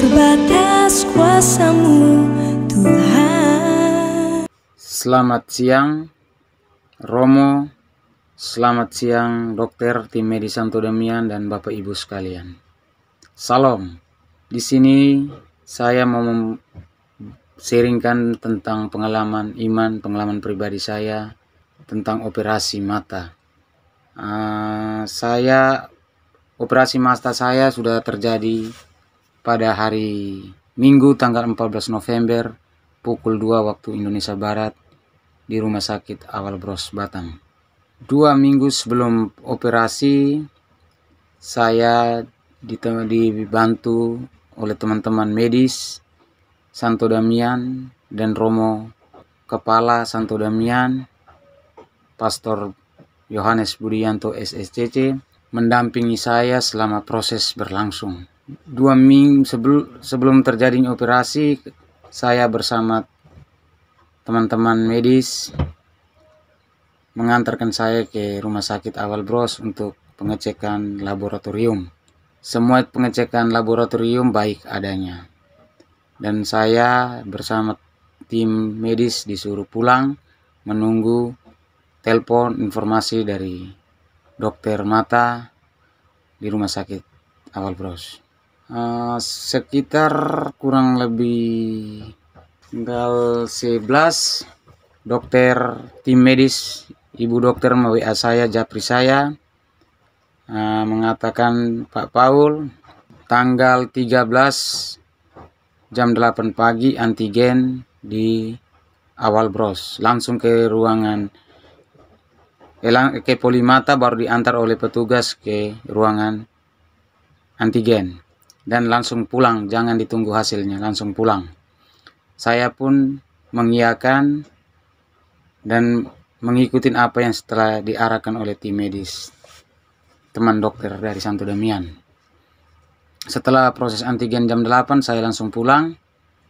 terbatas kuasa-Mu, Tuhan. Selamat siang Romo, selamat siang dokter, tim medis Santo Damian dan Bapak Ibu sekalian. Salam. Di sini saya mau sharingkan tentang pengalaman iman, pengalaman pribadi saya tentang operasi mata. Operasi mata saya sudah terjadi pada hari Minggu tanggal 14 November pukul 2 waktu Indonesia Barat di Rumah Sakit Awal Bros Batam. 2 minggu sebelum operasi saya dibantu oleh teman-teman medis Santo Damian dan Romo Kepala Santo Damian, Pastor Yohanes Budianto SSCC, mendampingi saya selama proses berlangsung. 2 minggu sebelum terjadinya operasi, saya bersama teman-teman medis mengantarkan saya ke Rumah Sakit Awal Bros untuk pengecekan laboratorium. Semua pengecekan laboratorium baik adanya. Dan saya bersama tim medis disuruh pulang menunggu telepon informasi dari dokter mata di Rumah Sakit Awal Bros. Sekitar kurang lebih tanggal 11 dokter tim medis, ibu dokter WA saya, japri saya, mengatakan Pak Paul tanggal 13 jam 8 pagi antigen di Awal Bros. Langsung ke ruangan ke Polimata, baru diantar oleh petugas ke ruangan antigen. Dan langsung pulang, jangan ditunggu hasilnya, langsung pulang. Saya pun mengiyakan dan mengikuti apa yang setelah diarahkan oleh tim medis, teman dokter dari Santo Damian. Setelah proses antigen jam 8, saya langsung pulang,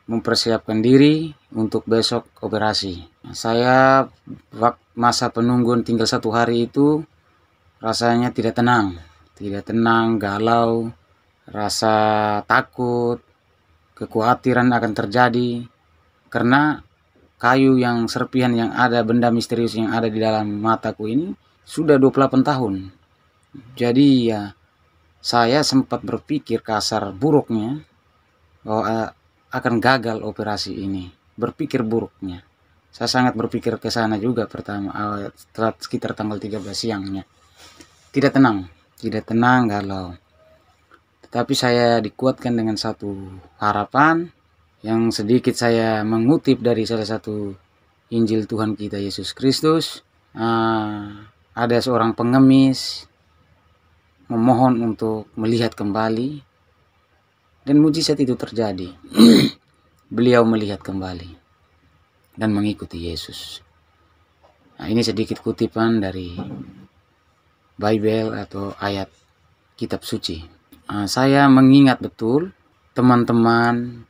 mempersiapkan diri untuk besok operasi. Saya masa penungguan tinggal 1 hari itu rasanya tidak tenang, galau, rasa takut, kekhawatiran akan terjadi karena kayu yang serpihan yang ada, benda misterius yang ada di dalam mataku ini sudah 28 tahun. Jadi ya saya sempat berpikir kasar buruknya bahwa akan gagal operasi ini. Berpikir buruknya. Saya sangat berpikir ke sana juga pertama sekitar tanggal 13 siangnya. Tidak tenang, galau. Tetapi saya dikuatkan dengan satu harapan yang sedikit saya mengutip dari salah satu Injil Tuhan kita Yesus Kristus. Ada seorang pengemis memohon untuk melihat kembali, dan mujizat itu terjadi. Beliau melihat kembali dan mengikuti Yesus. Ini sedikit kutipan dari Bible atau ayat kitab suci. Saya mengingat betul teman-teman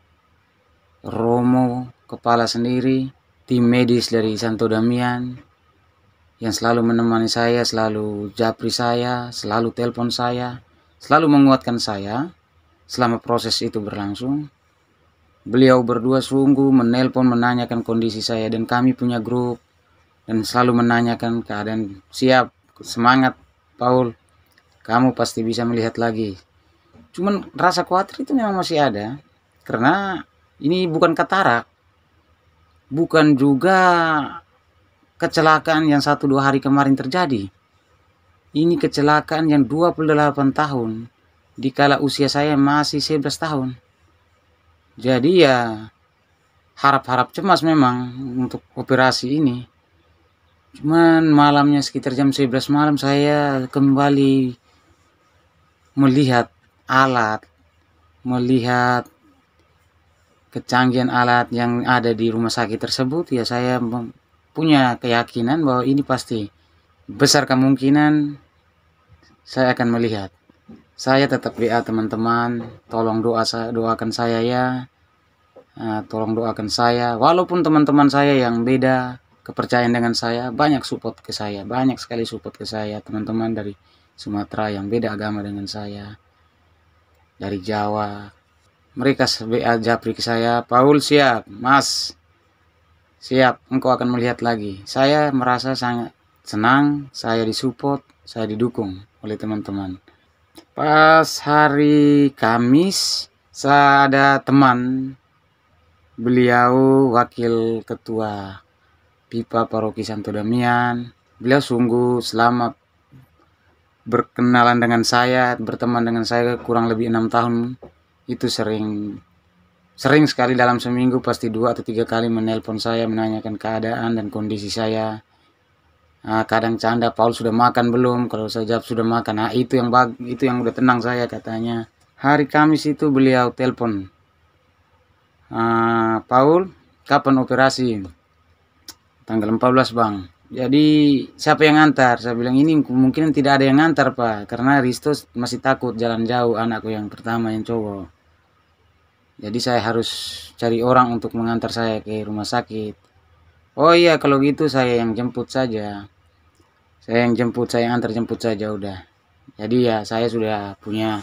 Romo Kepala sendiri, tim medis dari Santo Damian yang selalu menemani saya, selalu japri saya, selalu telepon saya, selalu menguatkan saya selama proses itu berlangsung. Beliau berdua sungguh menelpon, menanyakan kondisi saya, dan kami punya grup dan selalu menanyakan keadaan. Siap, semangat Paul, kamu pasti bisa melihat lagi. Cuman rasa khawatir itu memang masih ada, karena ini bukan katarak, bukan juga kecelakaan yang 1-2 hari kemarin terjadi. Ini kecelakaan yang 28 tahun, dikala usia saya masih 11 tahun. Jadi ya harap-harap cemas memang untuk operasi ini. Cuman malamnya sekitar jam 11 malam saya kembali melihat kecanggihan alat yang ada di rumah sakit tersebut. Ya saya punya keyakinan bahwa ini pasti besar kemungkinan saya akan melihat. Saya tetap WA teman-teman, tolong doakan saya ya, tolong doakan saya. Walaupun teman-teman saya yang beda kepercayaan dengan saya, banyak support ke saya, banyak sekali support ke saya, teman-teman dari Sumatera yang beda agama dengan saya, dari Jawa, Mereka WA japri ke saya, Paul siap, Mas, siap, engkau akan melihat lagi. Saya merasa sangat senang, saya disupport, saya didukung oleh teman-teman. Pas hari Kamis, saya ada teman, beliau wakil ketua PIPA Paroki Santo Damian. Beliau sungguh selama berkenalan dengan saya, berteman dengan saya kurang lebih 6 tahun, itu sering sekali dalam seminggu pasti 2 atau 3 kali menelpon saya, menanyakan keadaan dan kondisi saya. Kadang canda, Paul sudah makan belum? Kalau saya jawab sudah makan, itu yang udah tenang saya katanya. Hari Kamis itu beliau telepon, Paul, kapan operasi? Tanggal 14 bang. Jadi siapa yang ngantar? Saya bilang ini kemungkinan tidak ada yang ngantar Pak, karena Risto masih takut jalan jauh, anakku yang pertama yang cowok. Jadi saya harus cari orang untuk mengantar saya ke rumah sakit. Oh iya kalau gitu saya yang jemput saja. Saya yang jemput, saya yang antar jemput saja udah. Jadi ya saya sudah punya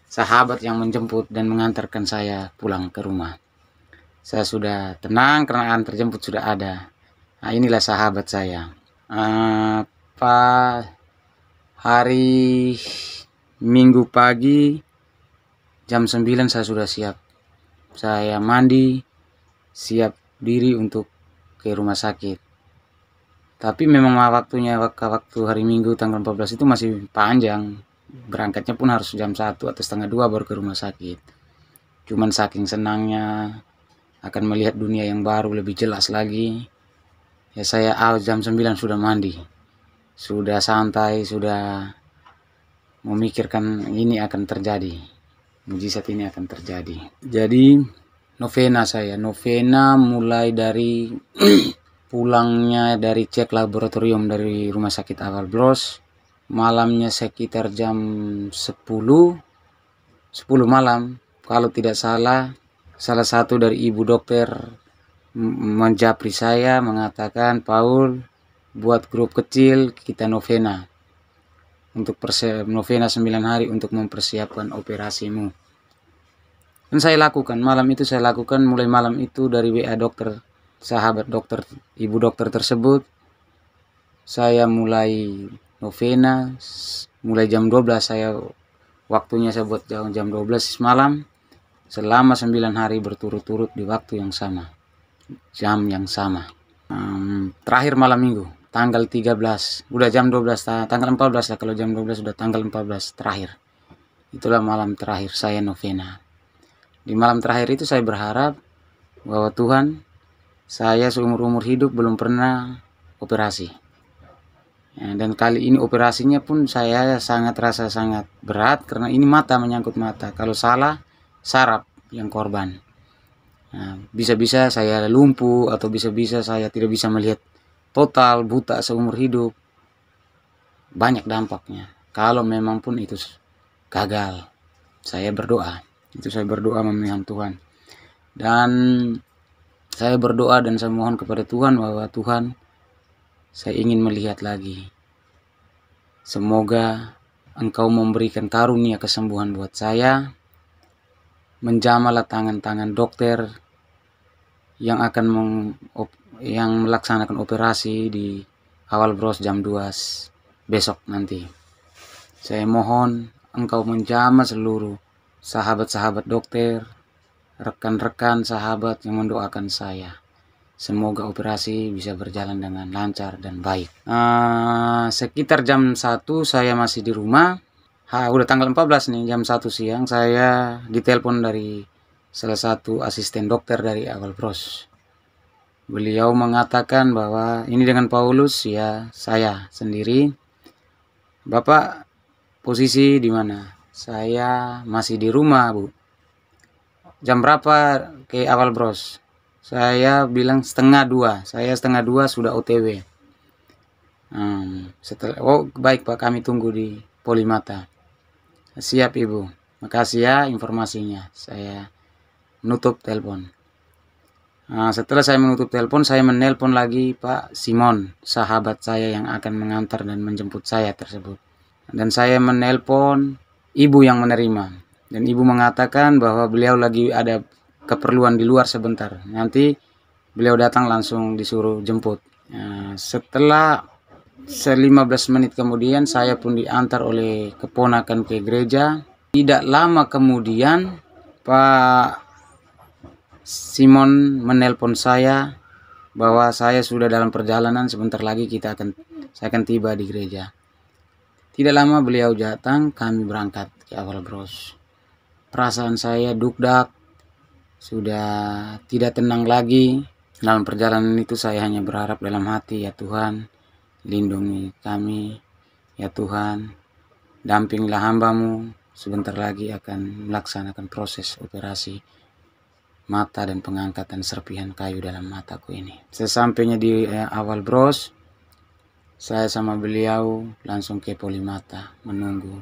sahabat yang menjemput dan mengantarkan saya pulang ke rumah. Saya sudah tenang karena antar jemput sudah ada. Inilah sahabat saya. Hari Minggu pagi jam 9 saya sudah siap. Saya mandi, siap diri untuk ke rumah sakit. Tapi memang waktu hari Minggu tanggal 14 itu masih panjang. Berangkatnya pun harus jam 1 atau setengah 2 baru ke rumah sakit. Cuman saking senangnya akan melihat dunia yang baru lebih jelas lagi. Ya saya jam 9 sudah mandi. Sudah santai, sudah memikirkan ini akan terjadi. Mujizat ini akan terjadi. Jadi novena mulai dari pulangnya dari cek laboratorium dari Rumah Sakit Awal Bros, malamnya sekitar jam 10 malam kalau tidak salah satu dari ibu dokter menjapri saya mengatakan, Paul buat grup kecil kita novena untuk novena 9 hari untuk mempersiapkan operasimu. Dan saya lakukan, mulai malam itu dari WA dokter, sahabat dokter, ibu dokter tersebut. Saya mulai novena, mulai jam 12 waktunya saya buat jam 12 malam, selama 9 hari berturut-turut di waktu yang sama, jam yang sama. Terakhir malam minggu, tanggal 13, udah jam 12, tanggal 14 lah, kalau jam 12 sudah tanggal 14 terakhir. Itulah malam terakhir saya novena. Di malam terakhir itu saya berharap bahwa Tuhan, saya seumur-umur hidup belum pernah operasi. Dan kali ini operasinya pun saya rasa sangat berat karena ini mata, menyangkut mata. Kalau salah, saraf yang korban. Bisa-bisa saya lumpuh atau bisa-bisa saya tidak bisa melihat, total buta seumur hidup. Banyak dampaknya. Kalau memang pun itu gagal, saya berdoa. Saya berdoa memohon Tuhan. Dan saya berdoa dan saya mohon kepada Tuhan bahwa Tuhan, saya ingin melihat lagi. Semoga Engkau memberikan karunia kesembuhan buat saya. Menjamalah tangan-tangan dokter yang akan melaksanakan operasi di Awal Bros jam 2 besok nanti. Saya mohon Engkau menjamah seluruh sahabat-sahabat dokter, rekan-rekan sahabat yang mendoakan saya. Semoga operasi bisa berjalan dengan lancar dan baik. Sekitar jam 1 saya masih di rumah. Udah tanggal 14 nih, jam 1 siang saya ditelepon dari salah satu asisten dokter dari Awal Bros. Beliau mengatakan bahwa ini dengan Paulus, ya saya sendiri. Bapak posisi di mana? Saya masih di rumah, Bu. Jam berapa ke Awal Bros? Saya bilang setengah 2. Saya setengah 2 sudah OTW. Baik Pak, kami tunggu di Polimata. Siap Ibu. Makasih ya informasinya. Saya menutup telepon. Setelah saya menutup telepon, saya menelpon lagi Pak Simon, sahabat saya yang akan mengantar dan menjemput saya tersebut. Dan saya menelpon ibu yang menerima. Dan ibu mengatakan bahwa beliau lagi ada keperluan di luar sebentar. Nanti beliau datang langsung disuruh jemput. Setelah 15 menit kemudian saya pun diantar oleh keponakan ke gereja. Tidak lama kemudian Pak Simon menelpon saya bahwa saya sudah dalam perjalanan, sebentar lagi saya akan tiba di gereja. Tidak lama beliau datang, kami berangkat ke Awal Bros. Perasaan saya dugdak, sudah tidak tenang lagi. Dalam perjalanan itu saya hanya berharap dalam hati, ya Tuhan, lindungi kami, ya Tuhan, dampingilah hamba-Mu, sebentar lagi akan melaksanakan proses operasi mata dan pengangkatan serpihan kayu dalam mataku ini. Sesampainya di Awal Bros, saya sama beliau langsung ke Polimata menunggu.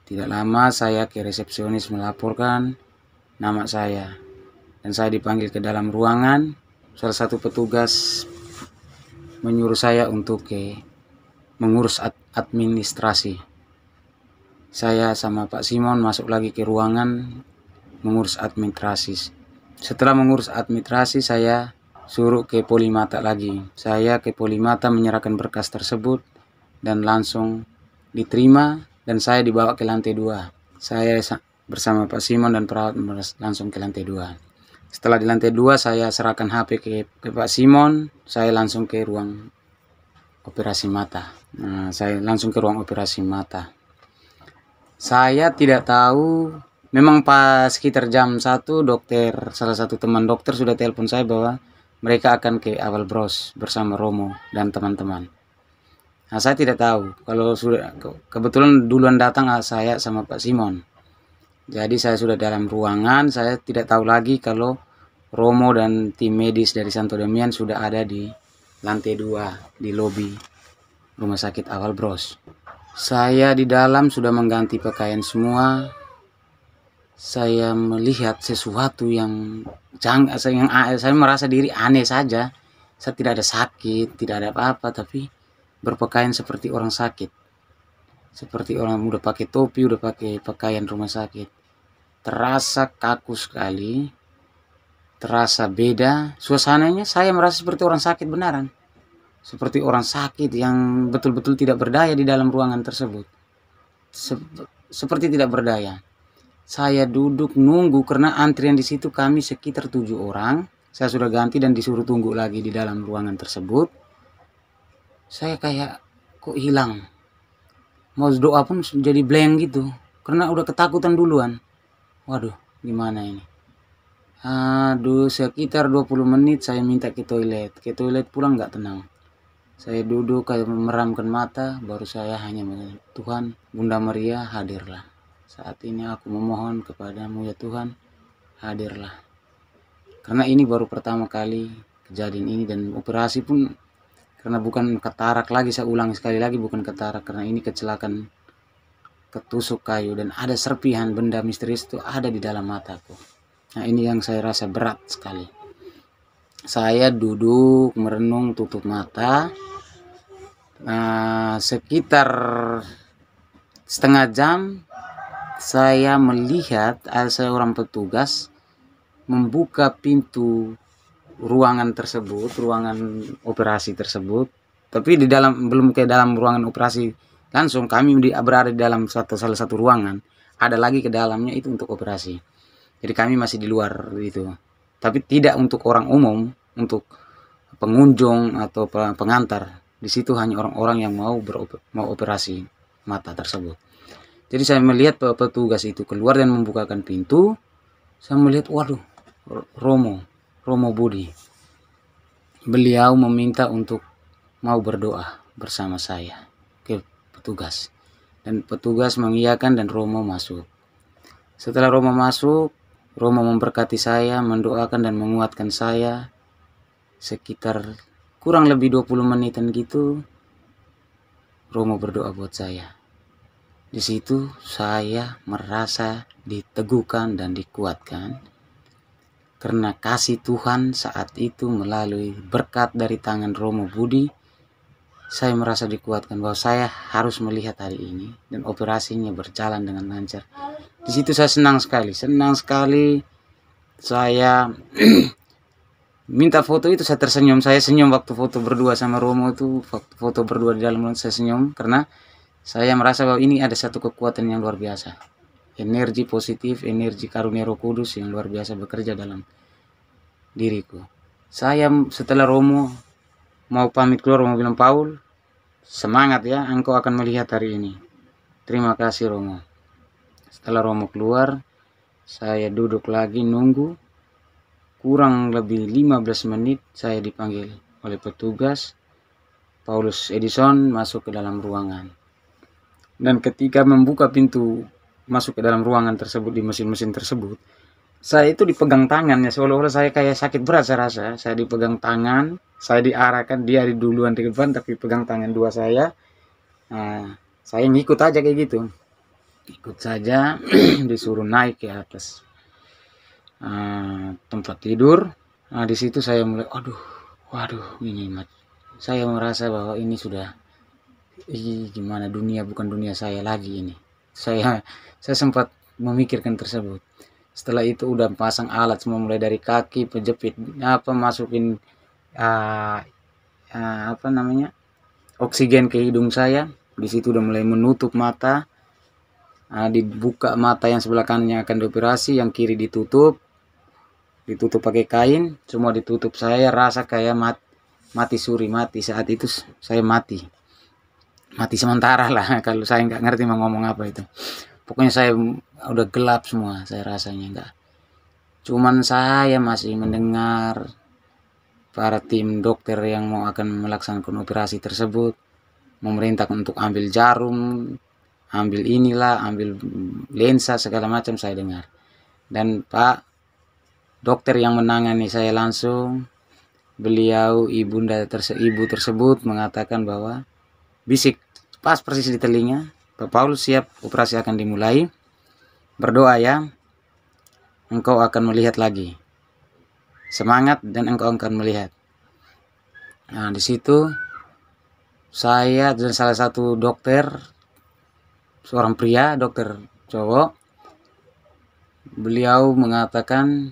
Tidak lama saya ke resepsionis melaporkan nama saya, dan saya dipanggil ke dalam ruangan. Salah satu petugas menyuruh saya untuk mengurus administrasi. Saya sama Pak Simon masuk lagi ke ruangan mengurus administrasi. Setelah mengurus administrasi, saya suruh ke Polimata lagi. Saya ke Polimata menyerahkan berkas tersebut dan langsung diterima, dan saya dibawa ke lantai 2. Saya bersama Pak Simon dan perawat langsung ke lantai 2. Setelah di lantai 2 saya serahkan HP ke Pak Simon, saya langsung ke ruang operasi mata. Saya langsung ke ruang operasi mata. Saya tidak tahu, memang pas sekitar jam 1 salah satu teman dokter sudah telepon saya bahwa mereka akan ke Awal Bros bersama Romo dan teman-teman. Saya tidak tahu, kalau sudah kebetulan duluan datang saya sama Pak Simon. Jadi saya sudah dalam ruangan, saya tidak tahu lagi kalau Romo dan tim medis dari Santo Damian sudah ada di lantai 2 di lobi Rumah Sakit Awal Bros. Saya di dalam sudah mengganti pakaian semua. Saya melihat sesuatu yang saya merasa diri aneh saja. Saya tidak ada sakit, tidak ada apa-apa, tapi berpakaian seperti orang sakit, seperti orang udah pakai topi, udah pakai pakaian rumah sakit. Terasa kaku sekali, terasa beda suasananya. Saya merasa seperti orang sakit beneran, seperti orang sakit yang betul-betul tidak berdaya di dalam ruangan tersebut, seperti tidak berdaya. Saya duduk nunggu karena antrian di situ kami sekitar 7 orang. Saya sudah ganti dan disuruh tunggu lagi di dalam ruangan tersebut. Saya kayak kok hilang, mau doa pun jadi blank gitu karena udah ketakutan duluan. Waduh, gimana ini? Sekitar 20 menit saya minta ke toilet pulang nggak tenang. Saya duduk kayak memeramkan mata, baru saya hanya mengatakan, Tuhan, Bunda Maria hadirlah. Saat ini aku memohon kepadamu ya Tuhan, hadirlah. Karena ini baru pertama kali kejadian ini, dan operasi pun karena bukan katarak lagi, saya ulangi sekali lagi, bukan katarak, karena ini kecelakaan ketusuk kayu dan ada serpihan benda misterius itu ada di dalam mataku. Nah, ini yang saya rasa berat sekali. Saya duduk merenung, tutup mata. Sekitar setengah jam saya melihat ada seorang petugas membuka pintu ruangan tersebut, ruangan operasi tersebut. Tapi di dalam, belum ke dalam ruangan operasi langsung, kami berada di dalam salah satu ruangan, ada lagi ke dalamnya itu untuk operasi. Jadi kami masih di luar itu, tapi tidak untuk orang umum, untuk pengunjung atau pengantar. Di situ hanya orang-orang yang mau operasi mata tersebut. Jadi saya melihat petugas itu keluar dan membukakan pintu. Saya melihat, waduh, Romo Budi. Beliau meminta untuk mau berdoa bersama saya ke petugas. Dan petugas mengiyakan dan Romo masuk. Setelah Romo masuk, Romo memberkati saya, mendoakan dan menguatkan saya. Sekitar kurang lebih 20 menitan gitu, Romo berdoa buat saya. Di situ saya merasa diteguhkan dan dikuatkan. Karena kasih Tuhan saat itu melalui berkat dari tangan Romo Budi, saya merasa dikuatkan bahwa saya harus melihat hari ini dan operasinya berjalan dengan lancar. Di Di situ saya senang sekali saya minta foto itu, saya tersenyum, saya senyum waktu foto berdua sama Romo itu, foto berdua di dalam, saya senyum karena saya merasa bahwa ini ada satu kekuatan yang luar biasa, energi positif, energi karunia Roh Kudus yang luar biasa bekerja dalam diriku. Saya setelah Romo mau pamit keluar, mau bilang, Paul, semangat ya, engkau akan melihat hari ini. Terima kasih Romo. Setelah Romo keluar, saya duduk lagi nunggu. Kurang lebih 15 menit saya dipanggil oleh petugas. Paulus Edison masuk ke dalam ruangan. Dan ketika membuka pintu masuk ke dalam ruangan tersebut, di mesin-mesin tersebut, saya itu dipegang tangannya, seolah-olah saya kayak sakit berat. Saya rasa saya dipegang tangan, saya diarahkan, dia di duluan di depan tapi pegang tangan dua saya. Nah, saya ngikut aja kayak gitu, ikut saja. Disuruh naik ke atas tempat tidur. Nah, di situ saya mulai, waduh, ini saya merasa bahwa ini sudah, gimana, dunia bukan dunia saya lagi ini. Saya sempat memikirkan tersebut. Setelah itu udah pasang alat semua, mulai dari kaki, penjepit, masukin oksigen ke hidung saya. Di situ udah mulai menutup mata. Dibuka mata yang sebelah kanannya akan dioperasi, yang kiri ditutup pakai kain, semua ditutup. Saya rasa kayak mati suri, mati saat itu. Saya mati sementara lah kalau saya nggak ngerti mau ngomong apa itu. Pokoknya saya udah gelap semua, saya rasanya enggak. Cuman saya masih mendengar para tim dokter yang mau akan melaksanakan operasi tersebut memerintahkan untuk ambil jarum, ambil inilah, ambil lensa, segala macam saya dengar. Dan Pak dokter yang menangani saya langsung, beliau ibu tersebut mengatakan bahwa, bisik pas persis di telinga, Pak Paul, siap, operasi akan dimulai, berdoa ya, engkau akan melihat lagi, semangat dan engkau akan melihat. Nah, di situ saya dan salah satu dokter, seorang pria, dokter cowok, beliau mengatakan,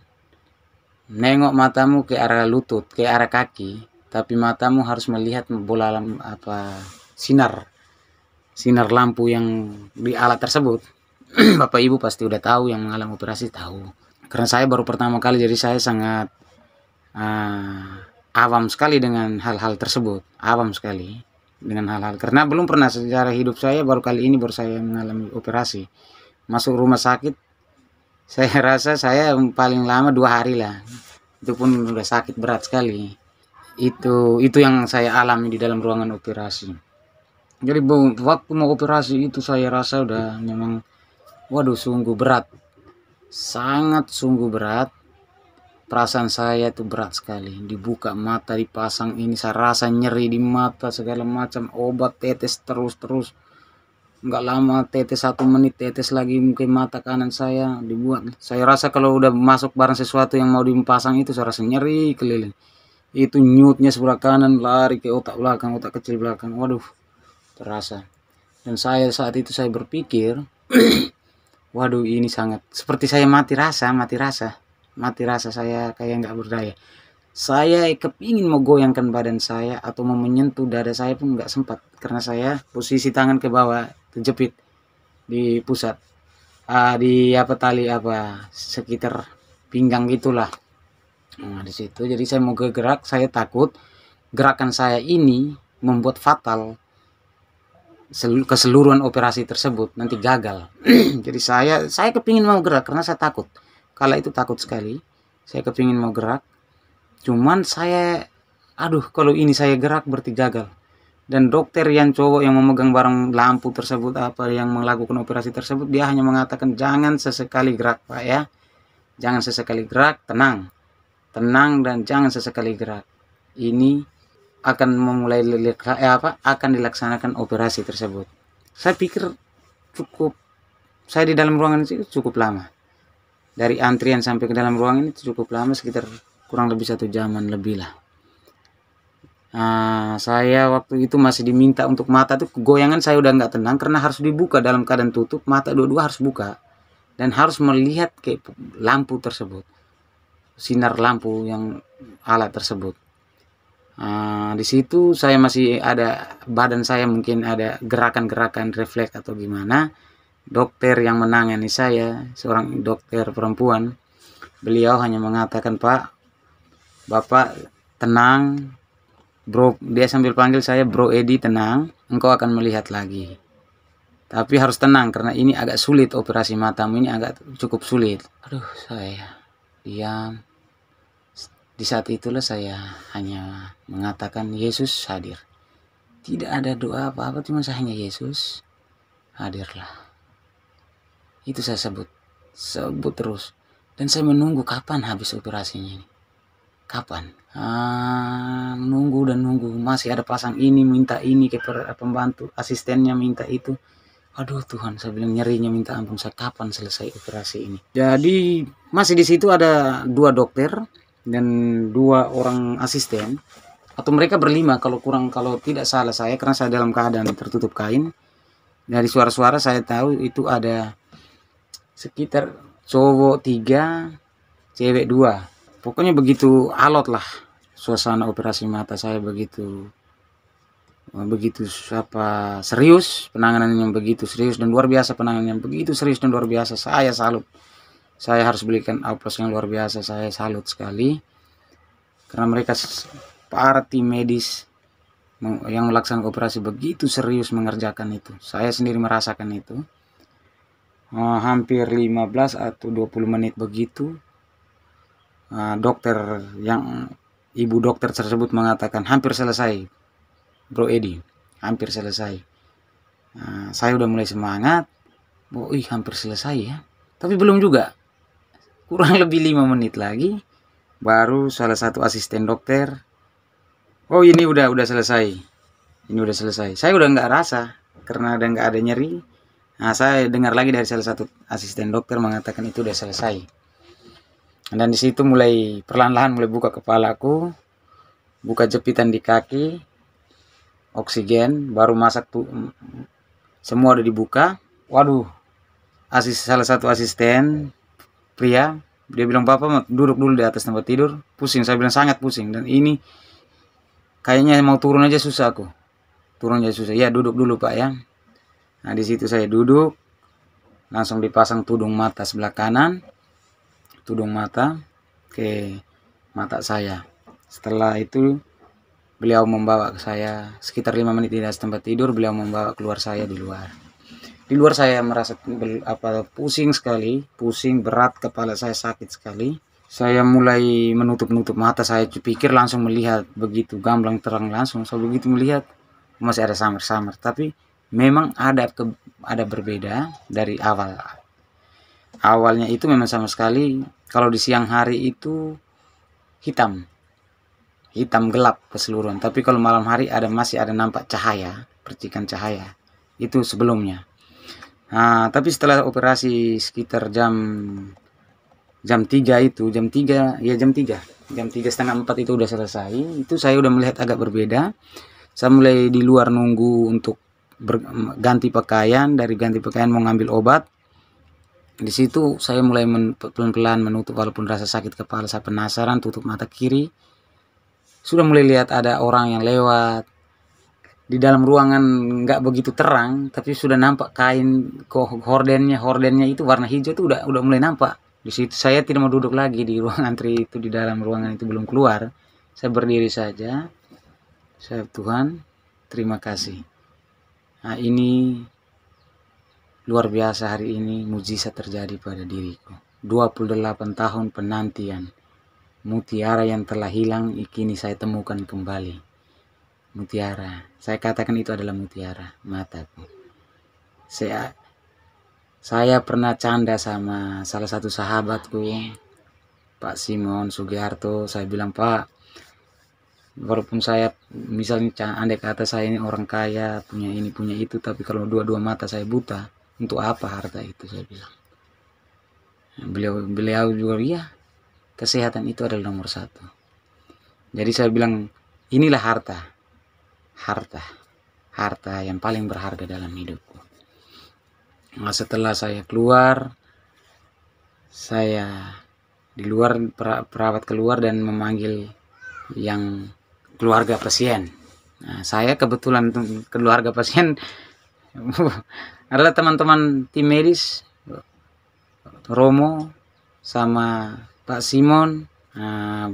nengok matamu ke arah lutut, ke arah kaki, tapi matamu harus melihat bola sinar lampu yang di alat tersebut. Bapak Ibu pasti udah tahu, yang mengalami operasi tahu. Karena saya baru pertama kali, jadi saya sangat awam sekali dengan hal-hal tersebut. Awam sekali dengan hal-hal, karena belum pernah sejarah hidup saya, baru kali ini baru saya mengalami operasi. Masuk rumah sakit, saya rasa saya paling lama 2 hari lah. Itu pun udah sakit berat sekali. Itu yang saya alami di dalam ruangan operasi. Jadi waktu mau operasi itu saya rasa udah memang, waduh, sungguh berat. Sangat sungguh berat. Perasaan saya itu berat sekali. Dibuka mata, dipasang ini, saya rasa nyeri di mata, segala macam. Obat tetes terus. Nggak lama tetes, 1 menit tetes lagi ke mata kanan saya dibuat. Saya rasa kalau udah masuk barang sesuatu yang mau dipasang itu, saya rasa nyeri keliling. Itu nyutnya sebelah kanan lari ke otak belakang, otak kecil belakang. Waduh, terasa. Dan saya saat itu saya berpikir, waduh, ini sangat seperti saya mati rasa saya kayak nggak berdaya. Saya kepingin mau goyangkan badan saya atau mau menyentuh dada saya pun nggak sempat, karena saya posisi tangan ke bawah, terjepit di pusat, di tali sekitar pinggang gitulah. Nah, di situ jadi saya mau gerak, saya takut gerakan saya ini membuat fatal keseluruhan operasi tersebut, nanti gagal. Jadi saya kepingin mau gerak karena saya takut. Kala itu takut sekali, saya kepingin mau gerak. Cuman saya, kalau ini saya gerak berarti gagal. Dan dokter yang cowok yang memegang barang lampu tersebut, yang melakukan operasi tersebut, dia hanya mengatakan, jangan sesekali gerak Pak ya. Jangan sesekali gerak, tenang dan jangan sesekali gerak. Ini akan memulai akan dilaksanakan operasi tersebut. Saya pikir saya di dalam ruangan itu cukup lama. Dari antrian sampai ke dalam ruangan itu cukup lama, sekitar kurang lebih 1 jaman lebih lah. Saya waktu itu masih diminta untuk mata tuh goyangan, saya udah nggak tenang karena harus dibuka dalam keadaan tutup, mata dua-dua harus buka. dan harus melihat ke lampu tersebut, sinar lampu yang alat tersebut. Di situ saya masih ada, badan saya mungkin ada gerakan-gerakan refleks atau gimana. Dokter yang menangani saya, seorang dokter perempuan, beliau hanya mengatakan, "Pak, Bapak tenang, bro." Dia sambil panggil saya, "Bro Edi, tenang, engkau akan melihat lagi. Tapi harus tenang karena ini agak sulit, operasi matamu ini agak cukup sulit." Aduh, saya diam. Di saat itulah saya hanya mengatakan, "Yesus hadir." Tidak ada doa apa-apa, cuma saya hanya, "Yesus hadirlah." Itu saya sebut terus. Dan saya menunggu kapan habis operasinya ini. Kapan? Nunggu dan nunggu. Masih ada pasang ini, minta ini ke pembantu, asistennya minta itu. Aduh Tuhan, saya bilang nyerinya minta ampun, saya kapan selesai operasi ini. Jadi masih di situ ada 2 dokter dan 2 orang asisten, atau mereka berlima kalau tidak salah saya, karena saya dalam keadaan tertutup kain. Dari suara-suara saya tahu itu ada sekitar cowok 3, cewek 2. Pokoknya begitu alot lah suasana operasi mata saya, begitu serius, penanganan yang begitu serius dan luar biasa, penanganan yang begitu serius dan luar biasa. Saya salut. Saya harus berikan aplaus yang luar biasa. Saya salut sekali karena mereka para tim medis yang melaksanakan operasi begitu serius mengerjakan itu. Saya sendiri merasakan itu. Hampir 15 atau 20 menit begitu. Ibu dokter tersebut mengatakan, "Hampir selesai, Bro Edi, hampir selesai." Saya udah mulai semangat. Hampir selesai ya. Tapi belum juga. Kurang lebih 5 menit lagi, baru salah satu asisten dokter, "Ini udah selesai. Ini udah selesai." Saya udah nggak rasa karena udah nggak ada nyeri. Saya dengar lagi dari salah satu asisten dokter mengatakan itu udah selesai. Dan di situ mulai perlahan-lahan mulai buka kepalaku, buka jepitan di kaki, oksigen, baru masak tuh, semua udah dibuka. Waduh, salah satu asisten pria, dia bilang, "Bapak duduk dulu di atas tempat tidur." Pusing, saya bilang sangat pusing, dan ini kayaknya mau turun aja susah aku. Turun aja susah. "Ya, duduk dulu Pak ya." Di situ saya duduk, langsung dipasang tudung mata sebelah kanan, tudung mata ke mata saya. Setelah itu beliau membawa ke saya sekitar 5 menit di atas tempat tidur, beliau membawa keluar saya di luar. Di luar saya merasa pusing sekali, pusing berat, kepala saya sakit sekali. Saya mulai menutup mata, saya pikir langsung melihat begitu gamblang terang langsung. Saya begitu melihat masih ada samar-samar, tapi memang ada berbeda dari awal. Awalnya itu memang sama sekali, kalau di siang hari itu hitam gelap keseluruhan, tapi kalau malam hari masih ada nampak cahaya, percikan cahaya. Itu sebelumnya. Tapi setelah operasi sekitar jam 3 itu, jam 3 setengah 4 itu udah selesai. Itu saya udah melihat agak berbeda. Saya mulai di luar nunggu untuk ganti pakaian. Dari ganti pakaian mau ngambil obat. Di situ saya mulai pelan-pelan menutup, walaupun rasa sakit kepala, saya penasaran, tutup mata kiri. Sudah mulai lihat ada orang yang lewat. Di dalam ruangan nggak begitu terang, tapi sudah nampak kain hordennya itu warna hijau itu udah mulai nampak. Di situ saya tidak mau duduk lagi di ruang antri itu, di dalam ruangan itu belum keluar. Saya berdiri saja. Saya, "Tuhan, terima kasih. Ini luar biasa, hari ini mujizat terjadi pada diriku. 28 tahun penantian. Mutiara yang telah hilang, kini saya temukan kembali. Mutiara." Saya katakan itu adalah mutiara mataku. Saya pernah canda sama salah satu sahabatku, Pak Simon Sugiharto. Saya bilang, "Pak, walaupun saya misalnya andai kata saya ini orang kaya, punya ini punya itu, tapi kalau dua-dua mata saya buta, untuk apa harta itu?" Saya bilang. Beliau juga, "Iya, kesehatan itu adalah nomor 1. Jadi saya bilang, inilah harta yang paling berharga dalam hidupku. Setelah saya keluar, saya di luar, perawat keluar dan memanggil yang keluarga pasien. Nah, saya kebetulan keluarga pasien adalah teman-teman tim medis, Romo sama Pak Simon,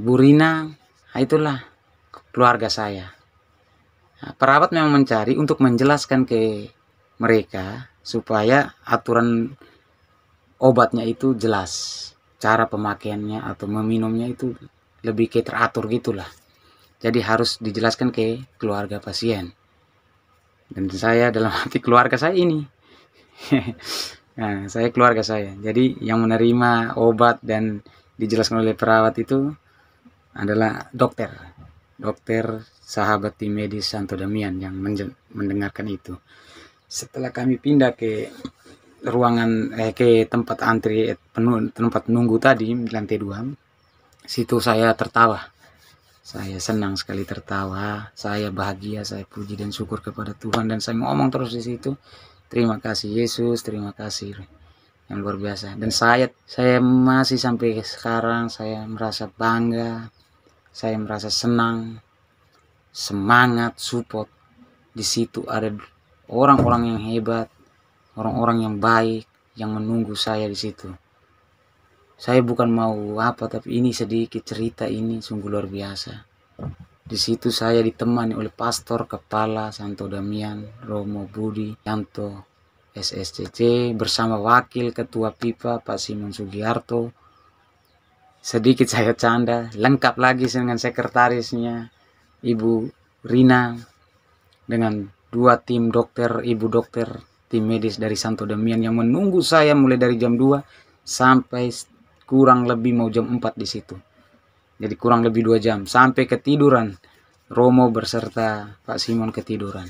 Bu Rina. Nah, itulah keluarga saya. Nah, perawat memang mencari untuk menjelaskan ke mereka supaya aturan obatnya itu jelas, cara pemakaiannya atau meminumnya itu lebih kayak teratur gitulah. Jadi harus dijelaskan ke keluarga pasien. Dan saya dalam hati keluarga saya ini. Nah, saya keluarga saya. Jadi yang menerima obat dan dijelaskan oleh perawat itu adalah dokter. Dokter sahabat tim medis Santo Damian yang mendengarkan itu. Setelah kami pindah ke ruangan ke tempat antri tempat nunggu tadi di lantai 2, situ saya tertawa. Saya senang sekali tertawa, saya bahagia, saya puji dan syukur kepada Tuhan, dan saya ngomong terus di situ, terima kasih Yesus, terima kasih yang luar biasa. Dan saya masih sampai sekarang saya merasa bangga, saya merasa senang, semangat, support. Di situ ada orang-orang yang hebat, orang-orang yang baik yang menunggu saya di situ. Saya bukan mau apa, tapi ini sedikit cerita ini sungguh luar biasa. Di situ saya ditemani oleh pastor kepala Santo Damian, Romo Budi Yanto SSCC, bersama wakil ketua PIPA Pak Simon Sugiarto. Sedikit saya canda, lengkap lagi dengan sekretarisnya Ibu Rina, dengan 2 tim dokter, ibu dokter tim medis dari Santo Damian yang menunggu saya mulai dari jam 2 sampai kurang lebih mau jam 4 di situ. Jadi kurang lebih 2 jam sampai ketiduran. Romo beserta Pak Simon ketiduran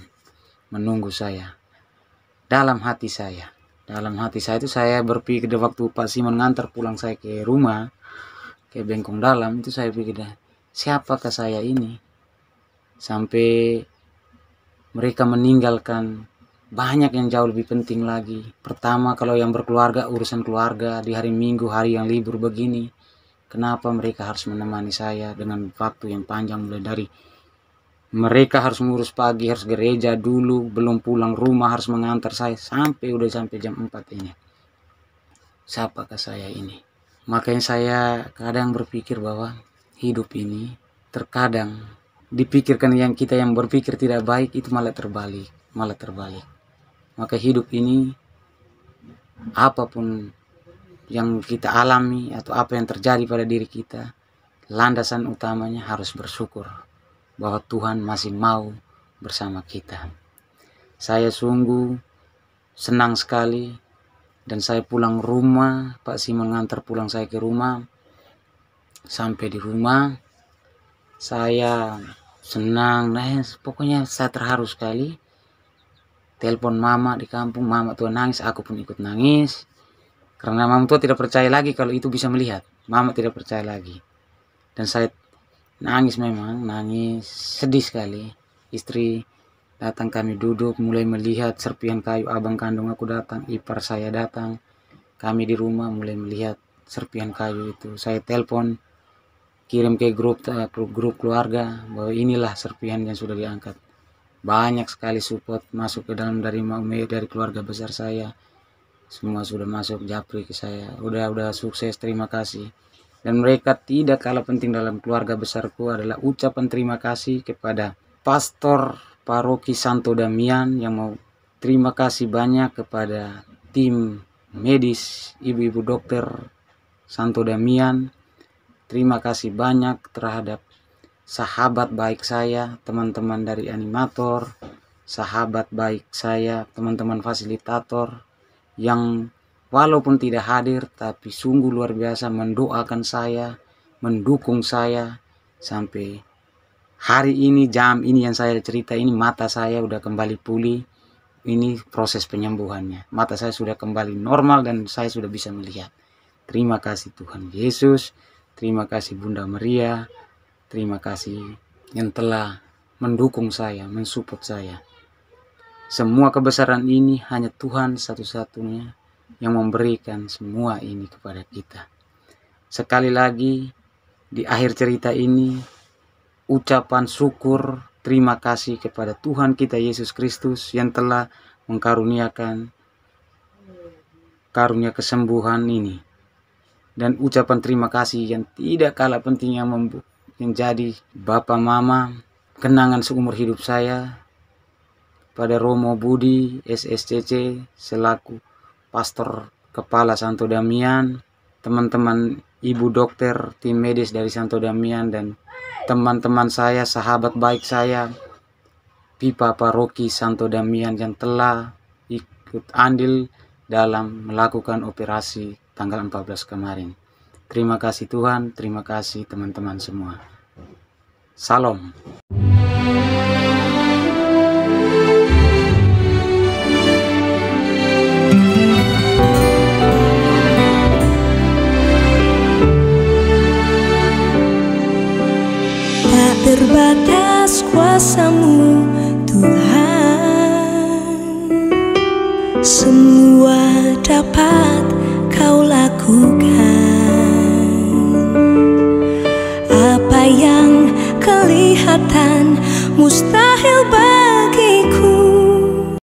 menunggu saya. Dalam hati saya itu saya berpikir waktu Pak Simon ngantar pulang saya ke rumah, ke Bengkong Dalam, itu saya pikir, siapakah saya ini sampai mereka meninggalkan banyak yang jauh lebih penting lagi. Pertama, kalau yang berkeluarga, urusan keluarga di hari Minggu, hari yang libur begini, kenapa mereka harus menemani saya dengan waktu yang panjang, mulai dari mereka harus ngurus pagi, harus gereja dulu, belum pulang rumah, harus mengantar saya sampai jam 4 ini. Siapakah saya ini? Makanya saya kadang berpikir bahwa hidup ini terkadang dipikirkan yang kita yang berpikir tidak baik itu malah terbalik. Maka hidup ini apapun yang kita alami atau apa yang terjadi pada diri kita, landasan utamanya harus bersyukur bahwa Tuhan masih mau bersama kita. Saya sungguh senang sekali, dan saya pulang rumah, Pak Simon ngantar pulang saya ke rumah. Sampai di rumah saya senang, pokoknya saya terharu sekali. Telepon mama di kampung, mama tua nangis, aku pun ikut nangis. Karena mama tua tidak percaya lagi kalau itu bisa melihat. Mama tidak percaya lagi. Dan saya nangis, memang nangis, sedih sekali. Istri datang, kami duduk mulai melihat serpihan kayu. Abang kandung aku datang, ipar saya datang. Kami di rumah mulai melihat serpihan kayu itu. Saya telepon, kirim ke grup keluarga bahwa inilah serpihan yang sudah diangkat. Banyak sekali support masuk ke dalam dari keluarga besar saya. Semua sudah masuk japri ke saya. Udah sukses, terima kasih. Dan mereka tidak kalah penting dalam keluarga besarku adalah ucapan terima kasih kepada pastor paroki Santo Damian yang mau terima kasih banyak kepada tim medis, ibu-ibu dokter Santo Damian. Terima kasih banyak terhadap sahabat baik saya, teman-teman dari animator, sahabat baik saya, teman-teman fasilitator yang walaupun tidak hadir tapi sungguh luar biasa mendoakan saya, mendukung saya sampai hari ini, jam ini yang saya cerita ini, mata saya udah kembali pulih. Ini proses penyembuhannya. Mata saya sudah kembali normal dan saya sudah bisa melihat. Terima kasih Tuhan Yesus, terima kasih Bunda Maria, terima kasih yang telah mendukung saya, mensupport saya. Semua kebesaran ini hanya Tuhan satu-satunya yang memberikan semua ini kepada kita. Sekali lagi, di akhir cerita ini, ucapan syukur, terima kasih kepada Tuhan kita Yesus Kristus yang telah mengkaruniakan karunia kesembuhan ini. Dan ucapan terima kasih yang tidak kalah pentingnya menjadi Bapak Mama, kenangan seumur hidup saya, pada Romo Budi SSCC selaku Pastor Kepala Santo Damian, teman-teman ibu dokter, tim medis dari Santo Damian, dan teman-teman saya, sahabat baik saya, Pipa Paroki Santo Damian yang telah ikut andil dalam melakukan operasi tanggal 14 kemarin. Terima kasih Tuhan, terima kasih teman-teman semua. Salam. Tak terbatas kuasa-Mu Tuhan, semua dapat Kau lakukan. Apa yang kelihatan mustahil bagi